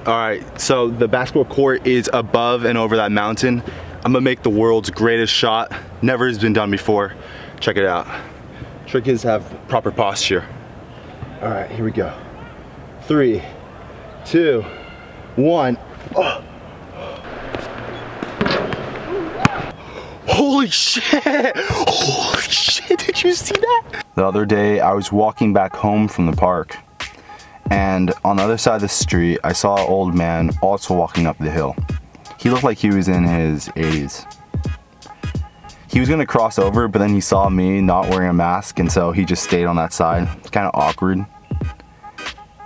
All right, so the basketball court is above and over that mountain. I'm gonna make the world's greatest shot. Never has been done before. Check it out. Trick is to have proper posture. All right, here we go. 3, 2, 1. Oh. Holy shit! Holy shit, did you see that? The other day, I was walking back home from the park, and on the other side of the street, I saw an old man also walking up the hill. He looked like he was in his 80s. He was gonna cross over, but then he saw me not wearing a mask, and so he just stayed on that side. It's kind of awkward.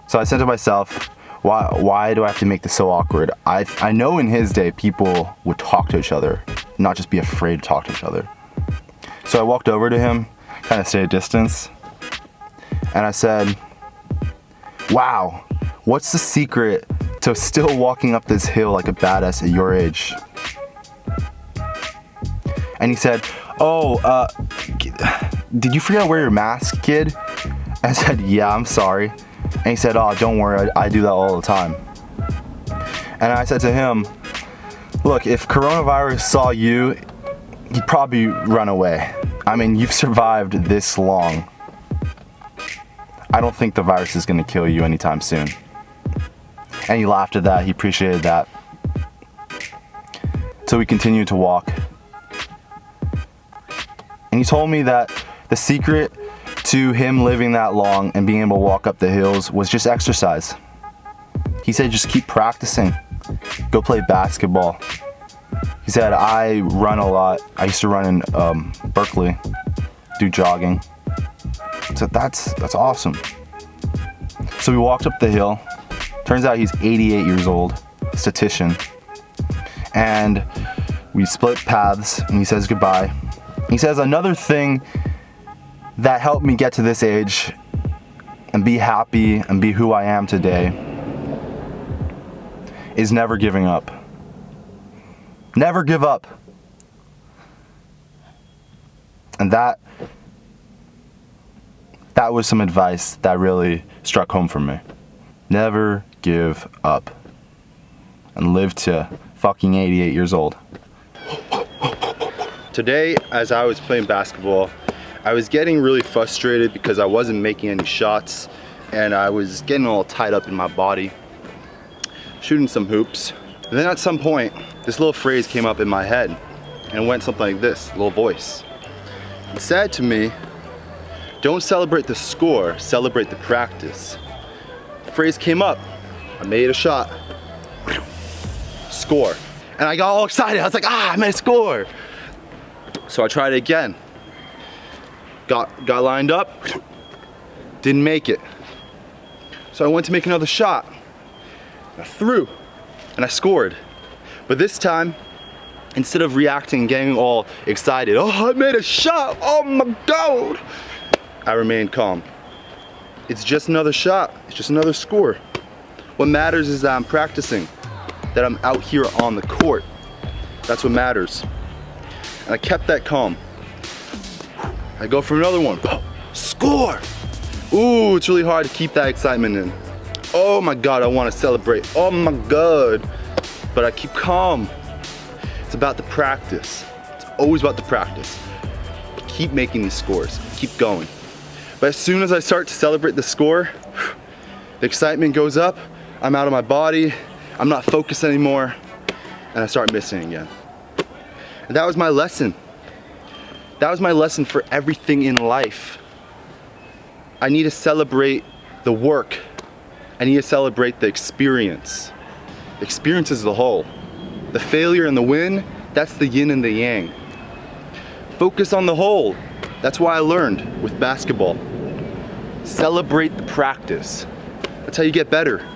So I said to myself, why do I have to make this so awkward? I know in his day, people would talk to each other, not just be afraid to talk to each other. So I walked over to him, kind of stayed a distance, and I said, wow, what's the secret to still walking up this hill like a badass at your age? And he said, oh, did you forget to wear your mask, kid? And I said, yeah, I'm sorry. And he said, oh, don't worry, I do that all the time. And I said to him, look, if coronavirus saw you, he'd probably run away. I mean, you've survived this long. I don't think the virus is gonna kill you anytime soon. And he laughed at that, he appreciated that. So we continued to walk. And he told me that the secret to him living that long and being able to walk up the hills was just exercise. He said, just keep practicing. Go play basketball. He said, I run a lot. I used to run in Berkeley, do jogging. So that's awesome. So we walked up the hill. Turns out he's 88 years old, statistician. And we split paths and he says goodbye. He says, another thing that helped me get to this age and be happy and be who I am today is never giving up. Never give up. And that was some advice that really struck home for me. Never give up. And live to fucking 88 years old. Today, as I was playing basketball, I was getting really frustrated because I wasn't making any shots and I was getting all tied up in my body, shooting some hoops. And then at some point, this little phrase came up in my head and it went something like this, little voice. It said to me, don't celebrate the score, celebrate the practice. The phrase came up, I made a shot, score. And I got all excited, I was like, I made a score. So I tried it again. Got lined up, didn't make it. So I went to make another shot. I threw, and I scored. But this time, instead of reacting and getting all excited, oh, I made a shot, oh my God, I remained calm. It's just another shot, it's just another score. What matters is that I'm practicing, that I'm out here on the court. That's what matters. And I kept that calm. I go for another one. Score! Ooh, it's really hard to keep that excitement in. Oh my God, I want to celebrate. Oh my God. But I keep calm. It's about the practice. It's always about the practice. Keep making these scores. Keep going. But as soon as I start to celebrate the score, the excitement goes up. I'm out of my body. I'm not focused anymore. And I start missing again. And that was my lesson. That was my lesson for everything in life. I need to celebrate the work. I need to celebrate the experience. The experience is the whole. The failure and the win, that's the yin and the yang. Focus on the whole. That's why I learned with basketball. Celebrate the practice. That's how you get better.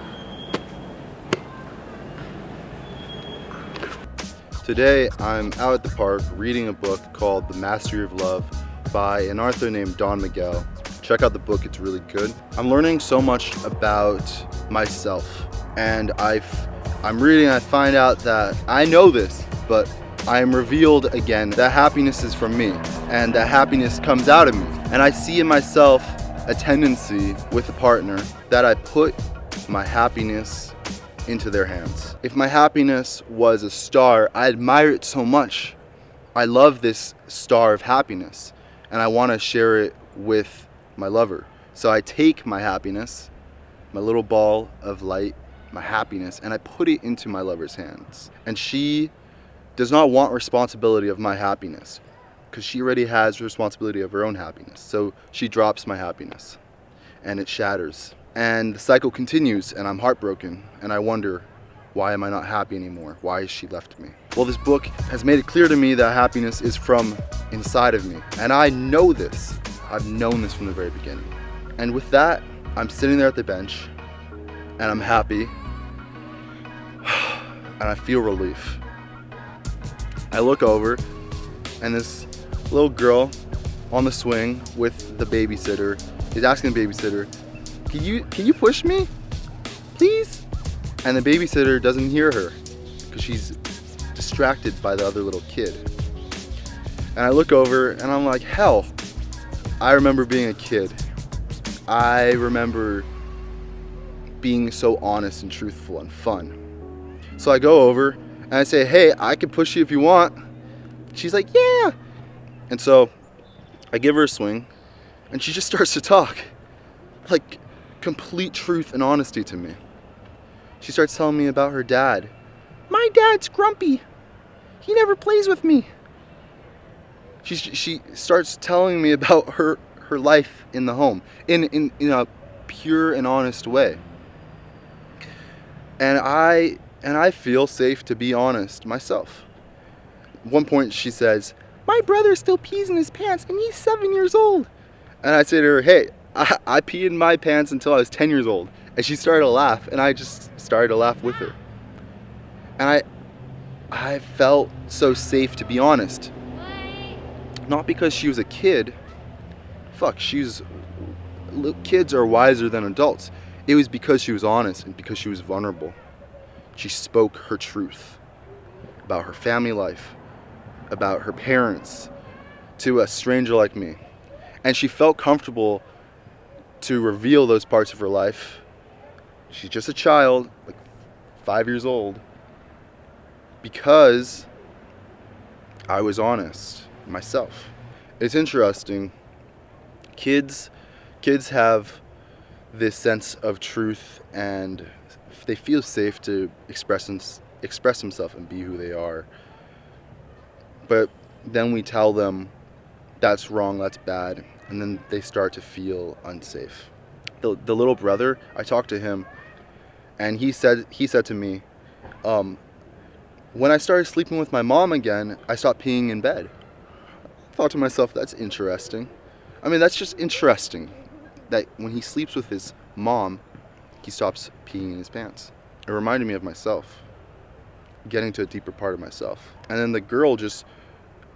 Today, I'm out at the park reading a book called The Mastery of Love by an author named Don Miguel. Check out the book, it's really good. I'm learning so much about myself, and I'm reading and I find out that I know this, but I am revealed again that happiness is from me, and that happiness comes out of me. And I see in myself a tendency with a partner that I put my happiness into their hands. If my happiness was a star, I admire it so much. I love this star of happiness, and I want to share it with my lover. So I take my happiness, my little ball of light, my happiness, and I put it into my lover's hands. And she does not want responsibility of my happiness, because she already has responsibility of her own happiness. So she drops my happiness, and it shatters. And the cycle continues, and I'm heartbroken, and I wonder, why am I not happy anymore? Why has she left me? Well, this book has made it clear to me that happiness is from inside of me. And I know this. I've known this from the very beginning. And with that, I'm sitting there at the bench, and I'm happy, and I feel relief. I look over, and this little girl on the swing with the babysitter is asking the babysitter, can you push me, please? And the babysitter doesn't hear her because she's distracted by the other little kid. And I look over and I'm like, hell, I remember being a kid. I remember being so honest and truthful and fun. So I go over and I say, hey, I can push you if you want. She's like, yeah. And so I give her a swing and she just starts to talk. Like complete truth and honesty to me. She starts telling me about her dad. My dad's grumpy. He never plays with me. She starts telling me about her life in the home in a pure and honest way. And I feel safe to be honest myself. At one point she says, my brother still pees in his pants and he's 7 years old. And I say to her, hey, I peed in my pants until I was 10 years old. And she started to laugh, and I just started to laugh with her. And I felt so safe to be honest. Not because she was a kid. Kids are wiser than adults. It was because she was honest and because she was vulnerable. She spoke her truth about her family life, about her parents, to a stranger like me. And she felt comfortable to reveal those parts of her life. She's just a child, like 5 years old, because I was honest myself. It's interesting. Kids have this sense of truth, and they feel safe to express themselves and be who they are. But then we tell them that's wrong, that's bad, and then they start to feel unsafe. The little brother, I talked to him, and he said to me, when I started sleeping with my mom again, I stopped peeing in bed. I thought to myself, that's interesting. I mean, that's just interesting that when he sleeps with his mom, he stops peeing in his pants. It reminded me of myself, getting to a deeper part of myself. And then the girl just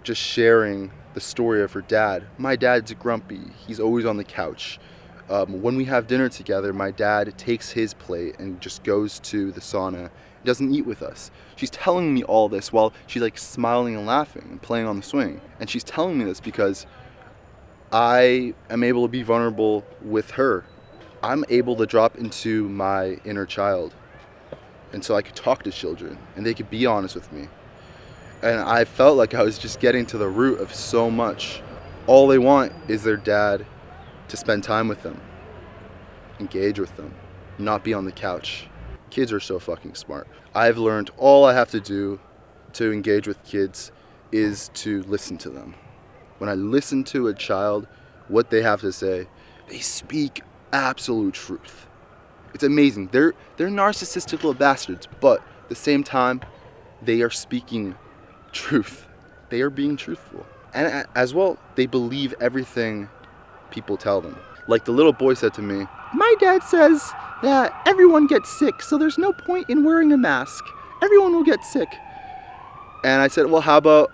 sharing the story of her dad. My dad's grumpy. He's always on the couch. When we have dinner together, my dad takes his plate and just goes to the sauna. He doesn't eat with us. She's telling me all this while she's like smiling and laughing and playing on the swing. And she's telling me this because I am able to be vulnerable with her. I'm able to drop into my inner child. And so I could talk to children and they could be honest with me. And I felt like I was just getting to the root of so much. All they want is their dad to spend time with them, engage with them, not be on the couch. Kids are so fucking smart. I've learned all I have to do to engage with kids is to listen to them. When I listen to a child, what they have to say, they speak absolute truth. It's amazing. They're narcissistic little bastards, but at the same time, they are speaking truth. They are being truthful. And as well, they believe everything people tell them. Like the little boy said to me, my dad says that everyone gets sick, so there's no point in wearing a mask. Everyone will get sick. And I said, well, how about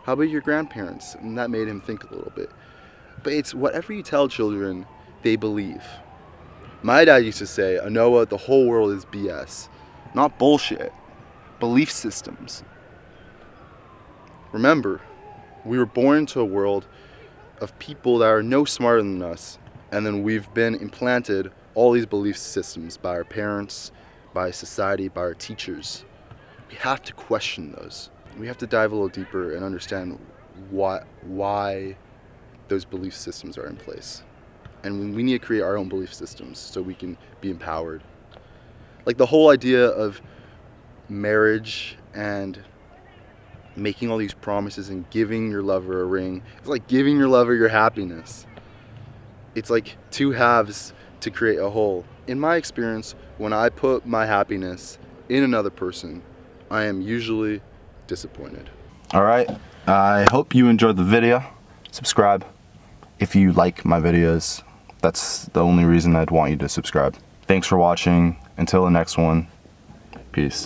your grandparents? And that made him think a little bit. But it's whatever you tell children, they believe. My dad used to say, Anoah, the whole world is BS. Not bullshit. Belief systems. Remember, we were born into a world of people that are no smarter than us, and then we've been implanted all these belief systems by our parents, by society, by our teachers, we have to question those. We have to dive a little deeper and understand why those belief systems are in place. And we need to create our own belief systems so we can be empowered. Like the whole idea of marriage and making all these promises and giving your lover a ring, it's like giving your lover your happiness. It's like two halves to create a whole. In my experience, when I put my happiness in another person, I am usually disappointed. All right, I hope you enjoyed the video. Subscribe if you like my videos. That's the only reason I'd want you to subscribe. Thanks for watching. Until the next one, peace.